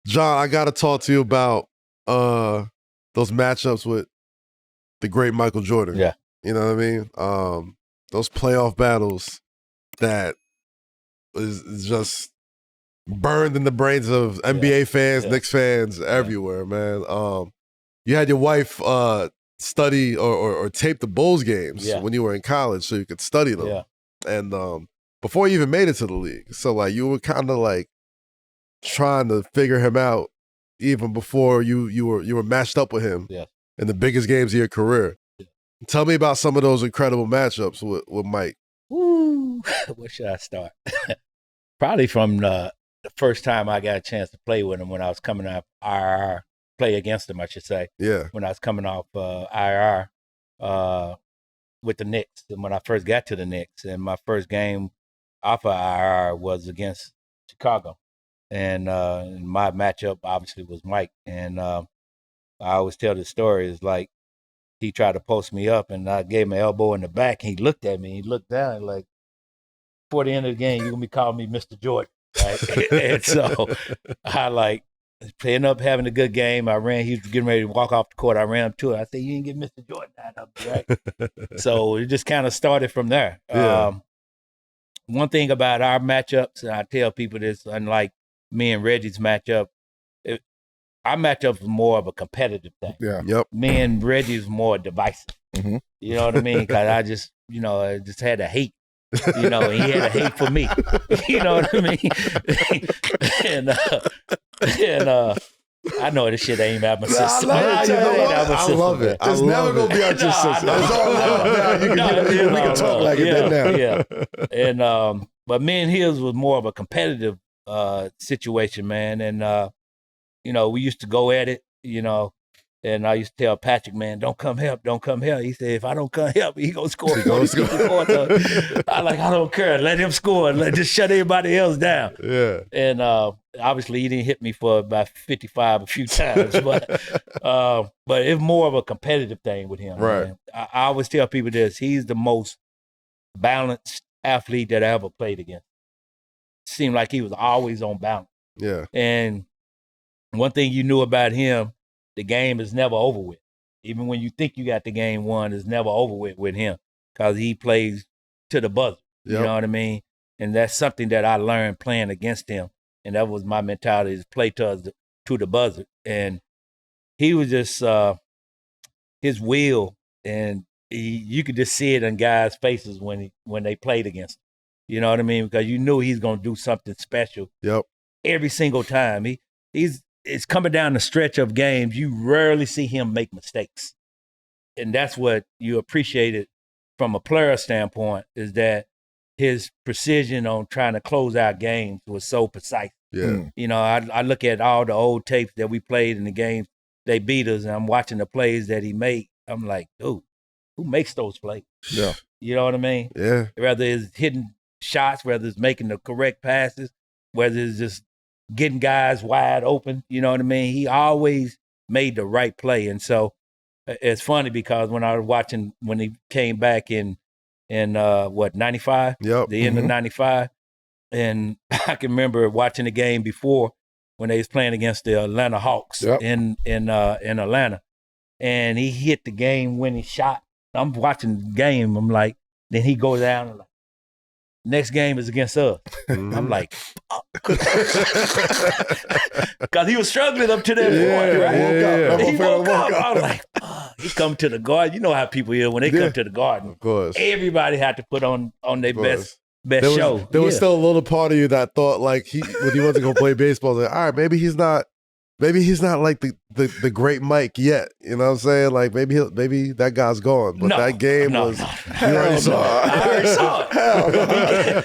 John, I got to talk to you about those matchups with the great Michael Jordan. Yeah. You know what I mean? Those playoff battles that is just burned in the brains of NBA fans, Knicks fans, everywhere, man. You had your wife study or tape the Bulls games when you were in college so you could study them. Yeah. And before you even made it to the league. So, like, you were kind of, like, trying to figure him out even before you were matched up with him in the biggest games of your career. Yeah. Tell me about some of those incredible matchups with Mike. Woo! Where should I start? Probably from the first time I got a chance to play with him when I was coming off IR, play against him, I should say. Yeah. When I was coming off IR with the Knicks, and when I first got to the Knicks, and my first game off of IR was against Chicago. And my matchup obviously was Mike. And I always tell the story is like he tried to post me up and I gave him an elbow in the back. And he looked at me. He looked down like, before the end of the game, you're going to be calling me Mr. Jordan. Right? And so I like ended up having a good game. I ran. He was getting ready to walk off the court. I ran up to it. I said, you didn't get Mr. Jordan out of me, right? So it just kind of started from there. Yeah. One thing about our matchups, and I tell people this, unlike me and Reggie's matchup, our matchup was more of a competitive thing. Yeah. Yep. Me and Reggie's more divisive. Mm-hmm. You know what I mean? Because I just had a hate. He had a hate for me. You know what I mean? and I know this shit ain't about my sister. I love it. It's never going to be our sister. It's all love. We can talk like it now. Yeah. And but me and his was more of a competitive situation, man. And we used to go at it, and I used to tell Patrick, man, don't come help. He said, if I don't come help, he gonna score. I don't care. Let him score. Just shut everybody else down. Yeah. And obviously he didn't hit me for about 55 a few times, but it's more of a competitive thing with him. Right. Man. I always tell people this: he's the most balanced athlete that I ever played against. Seemed like he was always on balance. Yeah. And one thing you knew about him, the game is never over with. Even when you think you got the game won, it's never over with him because he plays to the buzzer. Yep. You know what I mean? And that's something that I learned playing against him. And that was my mentality, is play to the buzzer. And he was just his will, and you could just see it in guys' faces when they played against him. You know what I mean? Because you knew he's going to do something special. Yep. Every single time. It's coming down the stretch of games. You rarely see him make mistakes. And that's what you appreciated from a player standpoint, is that his precision on trying to close out games was so precise. Yeah. I look at all the old tapes that we played in the games they beat us, and I'm watching the plays that he made. I'm like, dude, who makes those plays? Yeah. You know what I mean? Yeah. Whether it's hitting shots, whether it's making the correct passes, whether it's just getting guys wide open, you know what I mean? He always made the right play. And so it's funny because when I was watching, when he came back in 95? Yep. The end of 95. And I can remember watching the game before when they was playing against the Atlanta Hawks in Atlanta. And he hit the game-winning shot. I'm watching the game. I'm like, then he goes down and like, next game is against us. Mm-hmm. I'm like, because he was struggling up to that point, right? He woke up. I was like, he come to the Garden. You know how people are when they come to the Garden. Of course. Everybody had to put on their best show. There was still a little part of you that thought, like, when he wasn't going to play baseball, like, all right, maybe he's not like the great Mike yet. You know what I'm saying? Like, maybe that guy's gone. But that game was. You already saw it. I already saw it.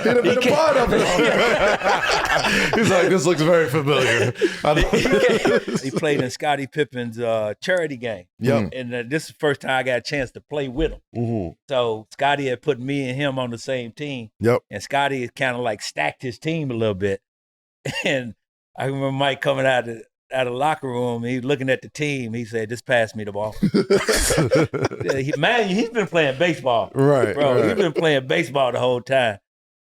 He'd have been a part of it. He's like, this looks very familiar. He played in Scottie Pippen's charity game. Yep. And this is the first time I got a chance to play with him. Mm-hmm. So Scottie had put me and him on the same team. Yep. And Scottie had kind of like stacked his team a little bit. And I remember Mike coming out of the locker room, he was looking at the team. He said, just pass me the ball. Man, he's been playing baseball. Right. Bro, right. he's been playing baseball the whole time.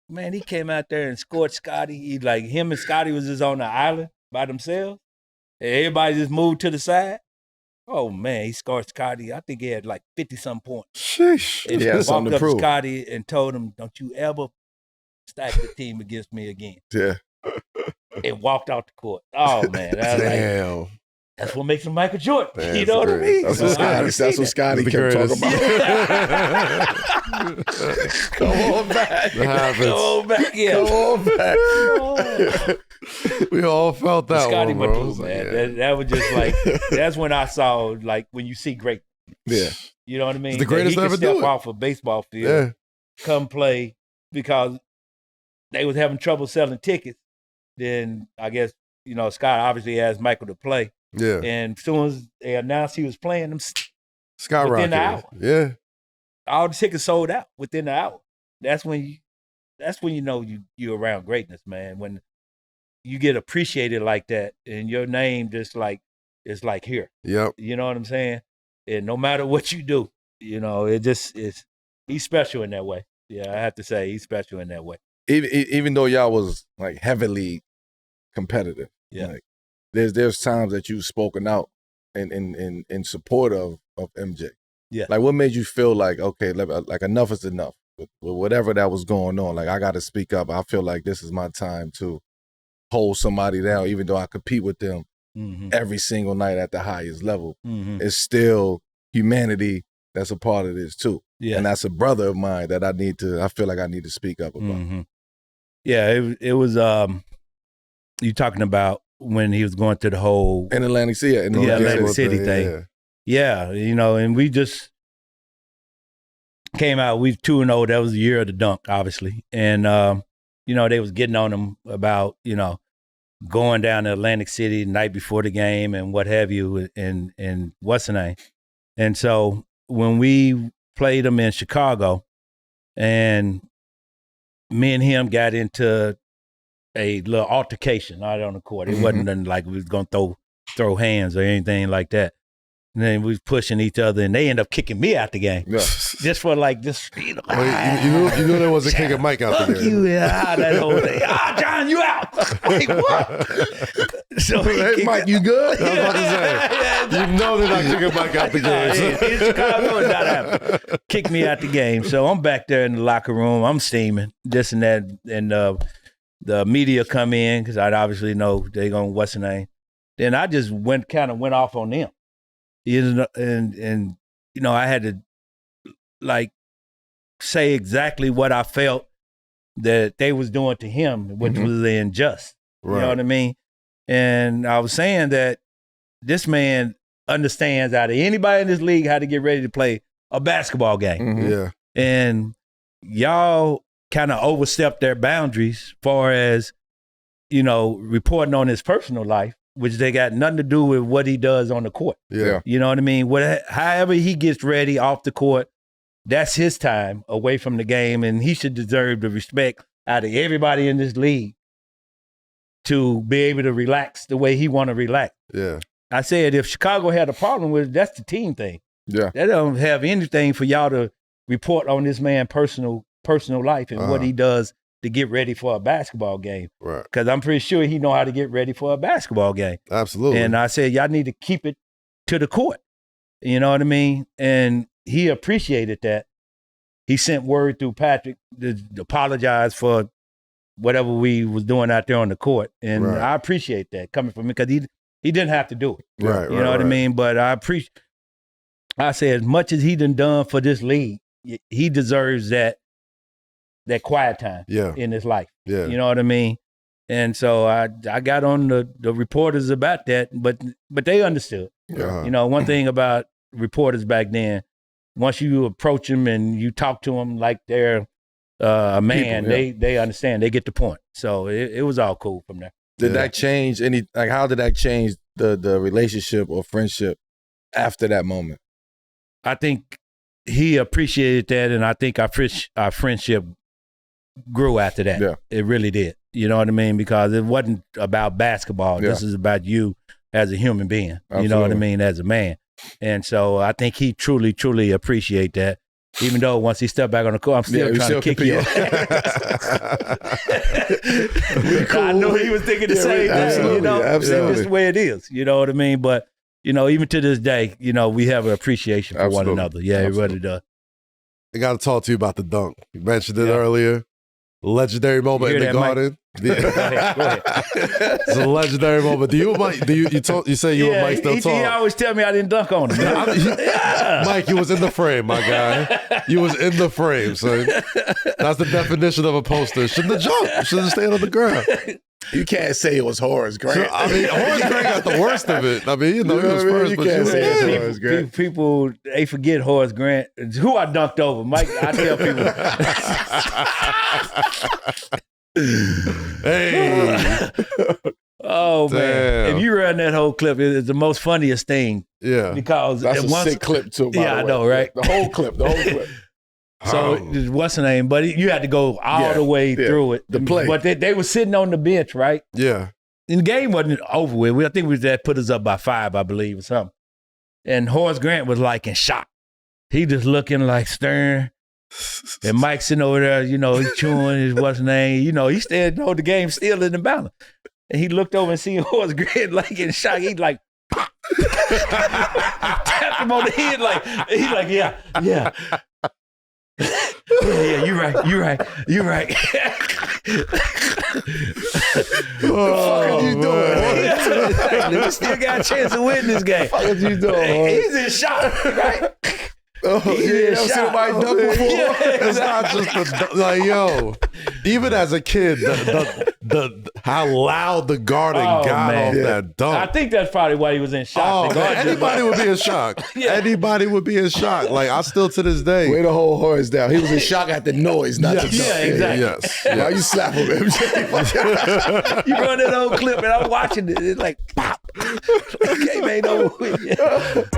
Man, he came out there and scored Scottie. Him and Scottie was just on the island by themselves. Everybody just moved to the side. Oh, man, he scored Scotty. I think he had like 50-some points. Sheesh. And he walked up to Scotty and told him, don't you ever stack the team against me again. Yeah. And walked out the court. Oh, man. Damn. Like, that's what makes him Michael Jordan. Man, you know what I mean? That's what Scotty kept talking about. Come on back. Come on back, yeah. Come on back. We all felt that Scotty one, bro. Madu, man. That was just like, that's when I saw, like, when you see great. Yeah. You know what I mean? It's the greatest that he ever could do step it. off a baseball field, come play, because they was having trouble selling tickets. Then I guess, you know, Scott obviously asked Michael to play. Yeah. And as soon as they announced he was playing them, Skyrocketed. within the hour. Yeah. All the tickets sold out within the hour. That's when you know you're around greatness, man. When you get appreciated like that, and your name just like it's like here. Yep. You know what I'm saying? And no matter what you do, you know, it just is. He's special in that way. Yeah, I have to say he's special in that way. Even though y'all was like heavily competitive, yeah. Like, there's times that you've spoken out in support of MJ. Yeah. Like, what made you feel like, okay, like enough is enough with whatever that was going on? Like, I got to speak up. I feel like this is my time to hold somebody down, even though I compete with them every single night at the highest level. It's still humanity that's a part of this too. Yeah. And that's a brother of mine that I feel like I need to speak up about. Yeah, it was you talking about when he was going through the whole in Atlantic City, Atlantic City thing. Yeah, you know, and we just came out. We 2-0. That was the year of the dunk, obviously, and you know, they was getting on him about, you know, going down to Atlantic City the night before the game and what have you, and what's the name. And so when we played them in Chicago, and me and him got into a little altercation out on the court. It wasn't nothing like we was going to throw hands or anything like that. And then we was pushing each other, and they ended up kicking me out the game. Yeah. Just for like this, you know. Well, you knew there was a kicking Mike out the game. You, that whole thing. John, you out. Like, what? So hey, Mike, you good? I was about to say, you know they're not kicking Mike out the game. In Chicago, it's not happening. Kick me out the game. So I'm back there in the locker room. I'm steaming, this and that. And the media come in, because I'd obviously know they're going to what's the name. Then I just went off on them. And you know, I had to like say exactly what I felt that they was doing to him, which was unjust. Right. You know what I mean? And I was saying that this man understands out of anybody in this league how to get ready to play a basketball game. Yeah. And y'all kind of overstepped their boundaries far as, you know, reporting on his personal life, which they got nothing to do with what he does on the court. Yeah. You know what I mean? However he gets ready off the court, that's his time away from the game, and he should deserve the respect out of everybody in this league to be able to relax the way he want to relax. Yeah. I said if Chicago had a problem with it, that's the team thing. Yeah. They don't have anything for y'all to report on this man's personal life and what he does to get ready for a basketball game. Right. Because I'm pretty sure he know how to get ready for a basketball game. Absolutely. And I said, y'all need to keep it to the court. You know what I mean? And he appreciated that. He sent word through Patrick to apologize for whatever we was doing out there on the court. And I appreciate that coming from him, because he didn't have to do it. Right. You know what I mean? But I say, as much as he done for this league, he deserves that quiet time in his life. Yeah. You know what I mean? And so I got on the reporters about that, but they understood. You know, one thing about reporters back then, once you approach them and you talk to them like they're a man, people, they understand. They get the point. So it was all cool from there. Did that change how did that change the relationship or friendship after that moment? I think he appreciated that, and I think our friendship grew after that. Yeah. It really did. You know what I mean? Because it wasn't about basketball. Yeah. This is about you as a human being. Absolutely. You know what I mean? As a man. And so I think he truly, truly appreciate that. Even though once he stepped back on the court, I'm still trying to kick you. I know he was thinking the same thing, you know. Absolutely. It's the way it is, you know what I mean? But, you know, even to this day, you know, we have an appreciation for one another. Yeah, it really does. I got to talk to you about the dunk. You mentioned it earlier. Legendary moment in the Garden. Go ahead. It's a legendary moment. You say you and Mike still talk? He always tell me I didn't dunk on him. Mike, you was in the frame, my guy. You was in the frame, son. That's the definition of a poster. Shouldn't have jumped. Should have stayed on the ground. You can't say it was Horace Grant. So, I mean, Horace Grant got the worst of it. I mean, you know he was first, but you say it's Horace Grant. People, they forget Horace Grant. Who I dunked over. Mike, I tell people. Hey. Oh, man. If you run that whole clip, it's the most funniest thing. Yeah. Because that's a sick clip, too, by the way. I know, right? The whole clip. So, what's the name? But you had to go all the way through it. The play. But they were sitting on the bench, right? Yeah. And the game wasn't over with. I think that put us up by 5, I believe, or something. And Horace Grant was like in shock. He just looking like stern. And Mike sitting over there, you know, he's chewing his what's the name. You know, he still know the game still in the balance. And he looked over and seen Horace Grant like in shock. He like, tapped him on the head like, he's like, yeah. Yeah, you're right. What the fuck are you doing? Exactly. We still got a chance to win this game. What are you doing? He's in shock, right? Oh, you never seen somebody dunk before? It's not just like, yo, even as a kid, how loud the Garden got off that dunk. I think that's probably why he was in shock. Oh, man, anybody would be in shock. Anybody would be in shock. Like, I still to this day. Way to hold Horace down. He was in shock at the noise, not the dunk. Yeah, exactly. Yes. Why you slap him, MJ? You run that old clip and I'm watching it. It's like, pop. Okay, man, over with.